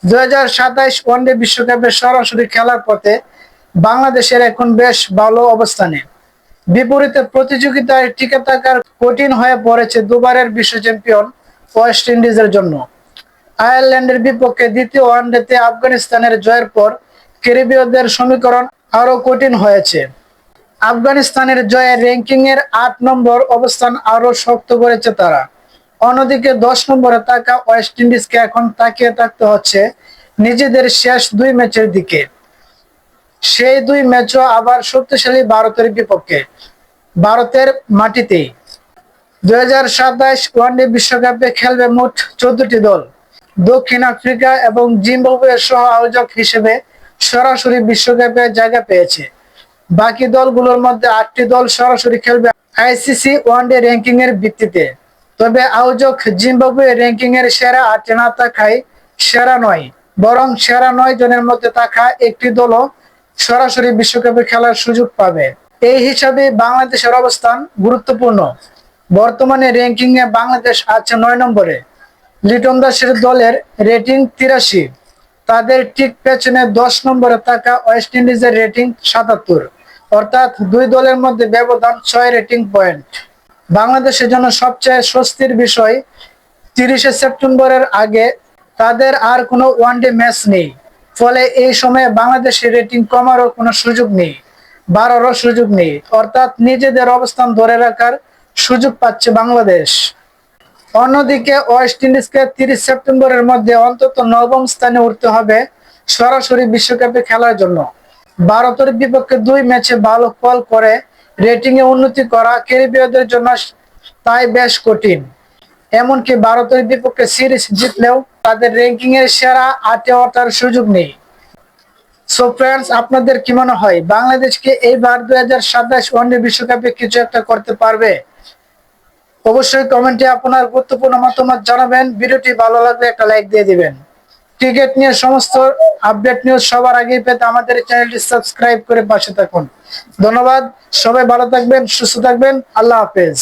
2027 one day বিশ্বকাপে সরাসরি খেলার পথে বাংলাদেশের এখন বেশ ভালো অবস্থানে। বিপরীতে প্রতিযোগিতায় টিকে থাকার কঠিন হয়ে পড়েছে দুবারের বিশ্ব চ্যাম্পিয়ন ওয়েস্ট ইন্ডিজের জন্য। আয়ারল্যান্ডের বিপক্ষে দ্বিতীয় ওয়ানডেতে আফগানিস্তানের জয়ের পর ক্যারিবীয়দের সমীকরণ আরো কঠিন হয়েছে। আফগানিস্তানের জয়ে র্যাঙ্কিং এর 8 নম্বর অবস্থান আরো শক্ত করেছে তারা। অন্যদিকে 10 নম্বরে থাকা ওয়েস্ট ইন্ডিজকে এখন তাকিয়ে থাকতে হচ্ছে নিজেদের শেষ 2 ম্যাচের দিকে। সেই 2 ম্যাচও আবার শক্তিশালী ভারতের বিপক্ষে, ভারতের মাটিতেই। 2027 ওয়ানডে বিশ্বকাপে খেলবে মোট 14টি দল। দক্ষিণ আফ্রিকা এবং জিম্বাবুয়ে সহ আয়োজক হিসেবে সরাসরি বিশ্বকাপে জায়গা পেয়েছে। বাকি দলগুলোর মধ্যে 8টি দল সরাসরি খেলবে আইসিসি ওয়ানডে র্যাঙ্কিং এর ভিত্তিতে। তবে আয়োজক জিম্বাবুয়ে র্যাঙ্কিং এর সেরা 8 না থাকায় সেরা নয়, বরং সেরা 9 জনের মধ্যে থাকা একটি দলও সরাসরি বিশ্বকাপে খেলার সুযোগ পাবে। এই হিসাবে বাংলাদেশের অবস্থান গুরুত্বপূর্ণ। বর্তমানে র্যাঙ্কিং এ বাংলাদেশ আছে 9 নম্বরে। লিটন দাসের দলের রেটিং 83। তাদের ঠিক পেছনে 10 নম্বরে থাকা ওয়েস্ট ইন্ডিজের রেটিং 77, অর্থাৎ 2 দলের মধ্যে ব্যবধান 6 রেটিং পয়েন্ট। বাংলাদেশের জন্য সবচেয়ে স্বস্তির বিষয় 30 সেপ্টেম্বরের আগে তাদের আর কোনো ওয়ানডে ম্যাচ নেই। ফলে এই সময়ে বাংলাদেশের রেটিং কমারও কোনো সুযোগ নেই, বাড়ারও সুযোগ নেই, অর্থাৎ নিজেদের অবস্থান ধরে রাখার সুযোগ পাচ্ছে বাংলাদেশ। অন্যদিকে ওয়েস্ট ইন্ডিজকে 30 সেপ্টেম্বরের মধ্যে অন্তত 9ম স্থানে উঠতে হবে সরাসরি বিশ্বকাপে খেলার জন্য। ভারতের বিপক্ষে 2 ম্যাচে ভালো ফল করে রেটিং এ উন্নতি করা ক্যারিবীয়দের জন্য তাই বেশ কঠিন। এমনকি ভারতের বিপক্ষে সিরিজ জিতলেও তাদের র্যাঙ্কিং এর সেরা 8-এ ওঠার সুযোগ নেই। সো ফ্রেন্ডস, আপনাদের কি মনে হয় বাংলাদেশকে এইবার 2027 ওয়ানডে বিশ্বকাপে কিছু একটা করতে পারবে? অবশ্যই কমেন্টে আপনার গুরুত্বপূর্ণ মতামত জানাবেন। ভিডিওটি ভালো লাগলে একটা লাইক দিয়ে দিবেন। ক্রিকেট নিয়ে সমস্ত আপডেট নিউজ সবার আগে পেতে আমাদের চ্যানেলটি সাবস্ক্রাইব করে পাশে থাকুন। ধন্যবাদ। সবাই ভালো থাকবেন, সুস্থ থাকবেন। আল্লাহ হাফেজ।